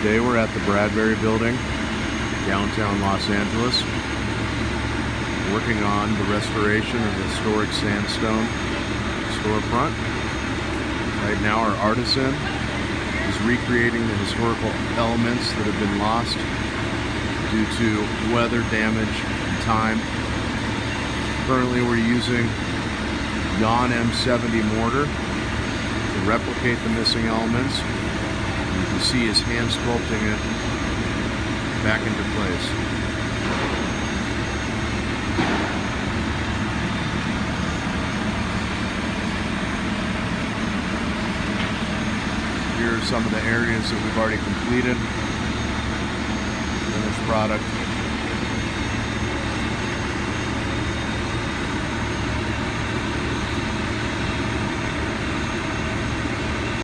Today we're at the Bradbury building, downtown Los Angeles, working on the restoration of the historic Sandstone storefront. Right now our artisan is recreating the historical elements that have been lost due to weather, damage, and time. Currently we're using non-M70 mortar to replicate the missing elements. You can see his hand sculpting it back into place. Here are some of the areas that we've already completed. Finished product.